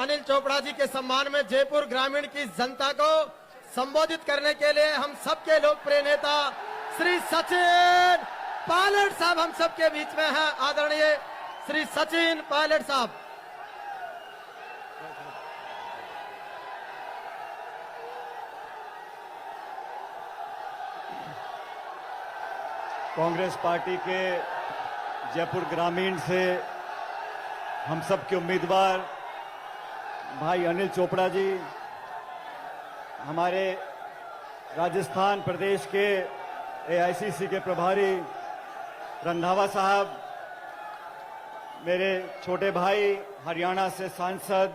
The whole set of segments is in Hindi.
अनिल चोपड़ा जी के सम्मान में जयपुर ग्रामीण की जनता को संबोधित करने के लिए हम सबके लोकप्रिय नेता श्री सचिन पायलट साहब हम सबके बीच में हैं। आदरणीय श्री सचिन पायलट साहब। कांग्रेस पार्टी के जयपुर ग्रामीण से हम सब के उम्मीदवार भाई अनिल चोपड़ा जी, हमारे राजस्थान प्रदेश के एआईसीसी के प्रभारी रंधावा साहब, मेरे छोटे भाई हरियाणा से सांसद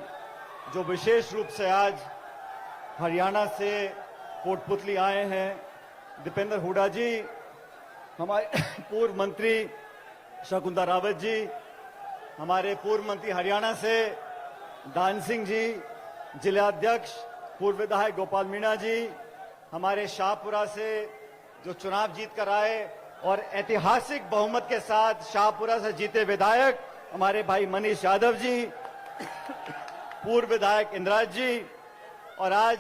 जो विशेष रूप से आज हरियाणा से कोटपुतली आए हैं, दीपेंद्र हुड्डा जी, हमारे पूर्व मंत्री शकुंतला रावत जी, हमारे पूर्व मंत्री हरियाणा से दान सिंह जी, जिलाध्यक्ष पूर्व विधायक गोपाल मीणा जी, हमारे शाहपुरा से जो चुनाव जीत कर आए और ऐतिहासिक बहुमत के साथ शाहपुरा से जीते विधायक हमारे भाई मनीष यादव जी, पूर्व विधायक इंद्राज जी, और आज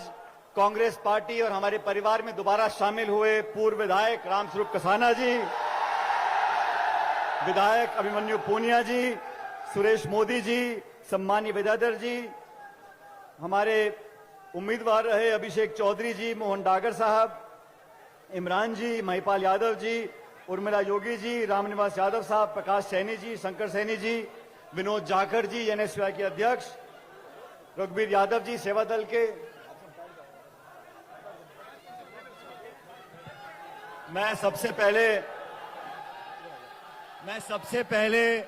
कांग्रेस पार्टी और हमारे परिवार में दोबारा शामिल हुए पूर्व विधायक रामस्वरूप कसाना जी, विधायक अभिमन्यु पूनिया जी, सुरेश मोदी जी, सम्मानीय विद्याधर जी, हमारे उम्मीदवार रहे अभिषेक चौधरी जी, मोहन डागर साहब, इमरान जी, महिपाल यादव जी, उर्मिला योगी जी, रामनिवास यादव साहब, प्रकाश सैनी जी, शंकर सैनी जी, विनोद जाखड़ जी, एनएसयूआई के अध्यक्ष, रघुवीर यादव जी सेवा दल के। मैं सबसे पहले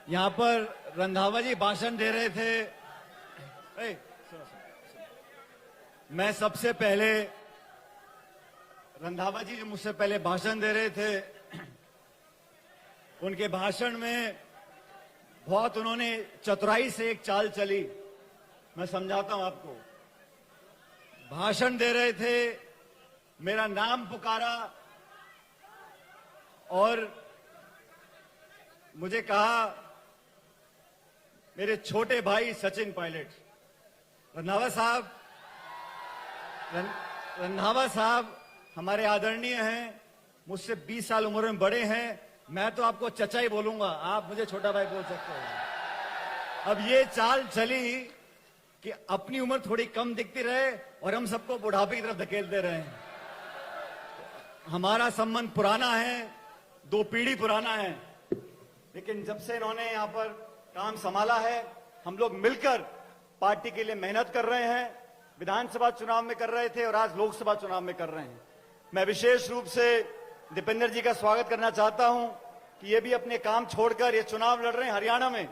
यहां पर रंधावा जी भाषण दे रहे थे। मैं सबसे पहले रंधावा जी जो मुझसे पहले भाषण दे रहे थे, उनके भाषण में बहुत उन्होंने चतुराई से एक चाल चली। मैं समझाता हूं आपको। भाषण दे रहे थे, मेरा नाम पुकारा और मुझे कहा मेरे छोटे भाई सचिन पायलट। रंधावा साहब हमारे आदरणीय हैं, मुझसे 20 साल उम्र में बड़े हैं। मैं तो आपको चचा ही बोलूंगा, आप मुझे छोटा भाई बोल सकते हैं। अब ये चाल चली कि अपनी उम्र थोड़ी कम दिखती रहे और हम सबको बुढ़ापे की तरफ धकेलते रहे। हमारा संबंध पुराना है, 2 पीढ़ी पुराना है, लेकिन जब से इन्होंने यहां पर काम संभाला है, हम लोग मिलकर पार्टी के लिए मेहनत कर रहे हैं। विधानसभा चुनाव में कर रहे थे और आज लोकसभा चुनाव में कर रहे हैं। मैं विशेष रूप से दीपेंद्र जी का स्वागत करना चाहता हूं कि ये भी अपने काम छोड़कर ये चुनाव लड़ रहे हैं हरियाणा में,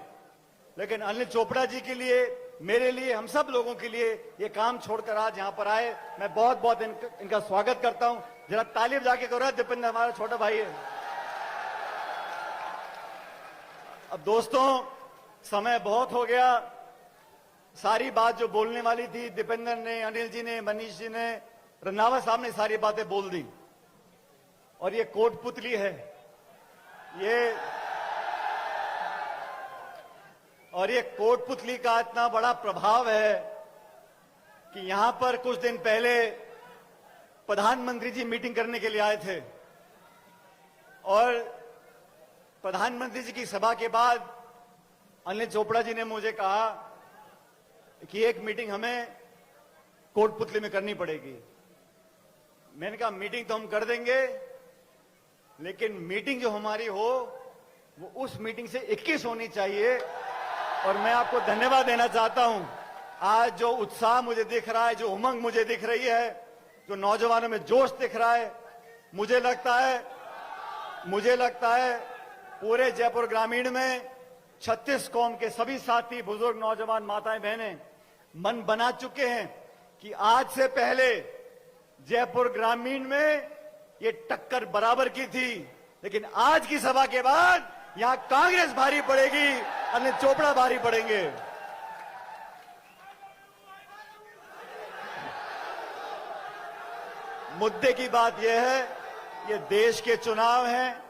लेकिन अनिल चोपड़ा जी के लिए, मेरे लिए, हम सब लोगों के लिए ये काम छोड़कर आज यहां पर आए। मैं बहुत बहुत इनका स्वागत करता हूं। जरा तालीम जाके करो, दीपेंद्र हमारा छोटा भाई है। अब दोस्तों, समय बहुत हो गया। सारी बात जो बोलने वाली थी दीपेंद्र ने, अनिल जी ने, मनीष जी ने, रंधावा साहब ने सारी बातें बोल दी। और ये कोटपुतली है, ये कोटपुतली का इतना बड़ा प्रभाव है कि यहां पर कुछ दिन पहले प्रधानमंत्री जी मीटिंग करने के लिए आए थे और प्रधानमंत्री जी की सभा के बाद अनिल चोपड़ा जी ने मुझे कहा कि एक मीटिंग हमें कोटपुतली में करनी पड़ेगी। मैंने कहा मीटिंग तो हम कर देंगे, लेकिन मीटिंग जो हमारी हो वो उस मीटिंग से 21 होनी चाहिए। और मैं आपको धन्यवाद देना चाहता हूं। आज जो उत्साह मुझे दिख रहा है, जो उमंग मुझे दिख रही है, जो नौजवानों में जोश दिख रहा है, मुझे लगता है पूरे जयपुर ग्रामीण में 36 कौम के सभी साथी, बुजुर्ग, नौजवान, माताएं, बहनें मन बना चुके हैं कि आज से पहले जयपुर ग्रामीण में ये टक्कर बराबर की थी, लेकिन आज की सभा के बाद यहां कांग्रेस भारी पड़ेगी, अनिल चोपड़ा भारी पड़ेंगे। मुद्दे की बात यह है, ये देश के चुनाव हैं।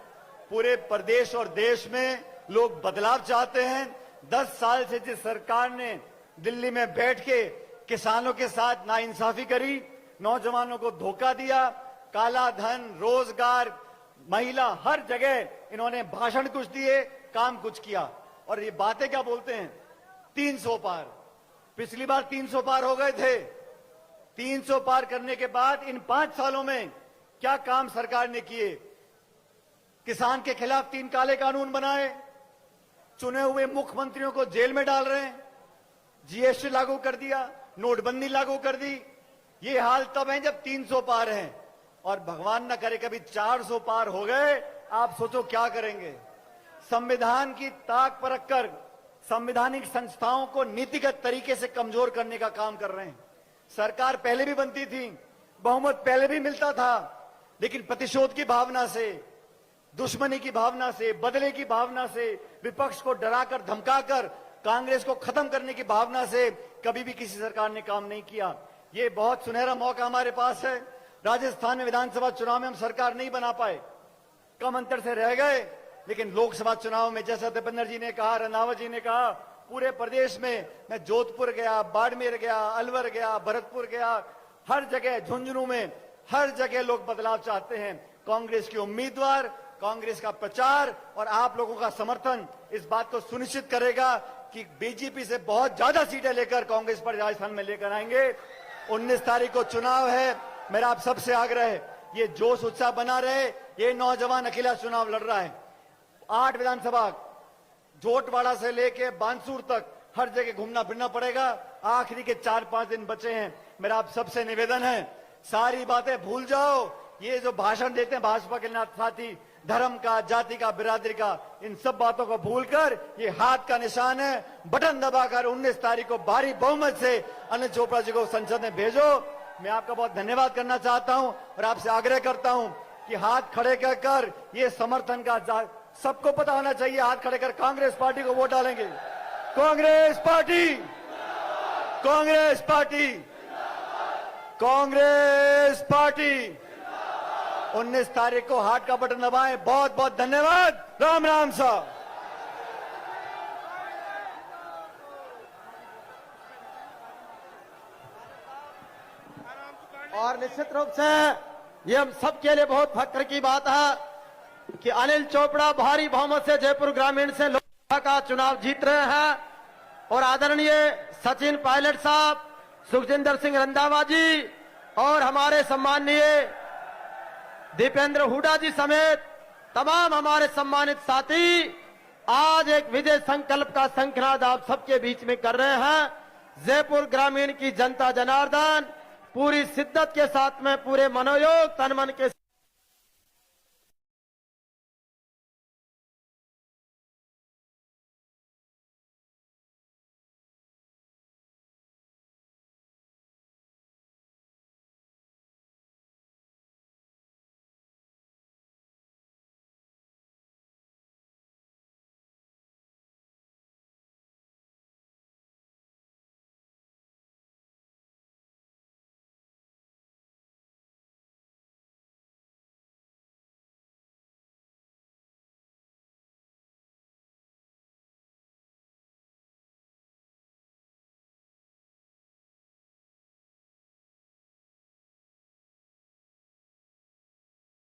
पूरे प्रदेश और देश में लोग बदलाव चाहते हैं। 10 साल से जिस सरकार ने दिल्ली में बैठ के किसानों के साथ नाइंसाफी करी, नौजवानों को धोखा दिया, काला धन, रोजगार, महिला, हर जगह इन्होंने भाषण कुछ दिए, काम कुछ किया। और ये बातें क्या बोलते हैं, 300 पार। पिछली बार 300 पार हो गए थे। 300 पार करने के बाद इन 5 सालों में क्या काम सरकार ने किए? किसान के खिलाफ 3 काले कानून बनाए, चुने हुए मुख्यमंत्रियों को जेल में डाल रहे हैं, जीएसटी लागू कर दिया, नोटबंदी लागू कर दी। ये हाल तब है जब 300 पार हैं, और भगवान न करे कभी 400 पार हो गए, आप सोचो क्या करेंगे। संविधान की ताक पर रखकर संवैधानिक संस्थाओं को नीतिगत तरीके से कमजोर करने का काम कर रहे हैं। सरकार पहले भी बनती थी, बहुमत पहले भी मिलता था, लेकिन प्रतिशोध की भावना से, दुश्मनी की भावना से, बदले की भावना से, विपक्ष को डराकर धमकाकर कांग्रेस को खत्म करने की भावना से कभी भी किसी सरकार ने काम नहीं किया। ये बहुत सुनहरा मौका हमारे पास है। राजस्थान में विधानसभा चुनाव में हम सरकार नहीं बना पाए, कम अंतर से रह गए, लेकिन लोकसभा चुनाव में जैसा दीपेंद्र जी ने कहा, रंधावा जी ने कहा, पूरे प्रदेश में मैं जोधपुर गया, बाड़मेर गया, अलवर गया, भरतपुर गया, हर जगह, झुंझुनू में हर जगह लोग बदलाव चाहते हैं। कांग्रेस के उम्मीदवार, कांग्रेस का प्रचार और आप लोगों का समर्थन इस बात को सुनिश्चित करेगा कि बीजेपी से बहुत ज्यादा सीटें लेकर कांग्रेस पर राजस्थान में लेकर आएंगे। 19 तारीख को चुनाव है। मेरा आप सबसे आग्रह है, ये जोश उत्साह बना रहे। ये नौजवान अकेला चुनाव लड़ रहा है। 8 विधानसभा, जोटवाड़ा से लेके बांसुर तक हर जगह घूमना फिरना पड़ेगा। आखिरी के 4-5 दिन बचे हैं। मेरा आप सबसे निवेदन है, सारी बातें भूल जाओ। ये जो भाषण देते हैं भाजपा के साथी, धर्म का, जाति का, बिरादरी का, इन सब बातों को भूलकर ये हाथ का निशान है, बटन दबाकर 19 तारीख को भारी बहुमत से अनिल चोपड़ा जी को संसद में भेजो। मैं आपका बहुत धन्यवाद करना चाहता हूं और आपसे आग्रह करता हूं कि हाथ खड़े कर ये समर्थन का, सबको पता होना चाहिए, हाथ खड़े कर कांग्रेस पार्टी को वोट डालेंगे। Congress party, Congress party, Congress party. 19 तारीख को हाथ का बटन दबाएं। बहुत बहुत धन्यवाद। राम राम साहब। और निश्चित रूप से ये हम सबके लिए बहुत फख्र की बात है कि अनिल चोपड़ा भारी बहुमत से जयपुर ग्रामीण से लोकसभा का चुनाव जीत रहे हैं। और आदरणीय सचिन पायलट साहब, सुखजिंदर सिंह रंधावा जी और हमारे सम्माननीय दीपेंद्र हुडा जी समेत तमाम हमारे सम्मानित साथी आज एक विजय संकल्प का शंखनाद आप सबके बीच में कर रहे हैं। जयपुर ग्रामीण की जनता जनार्दन पूरी शिद्दत के साथ में, पूरे मनोयोग, तन मन के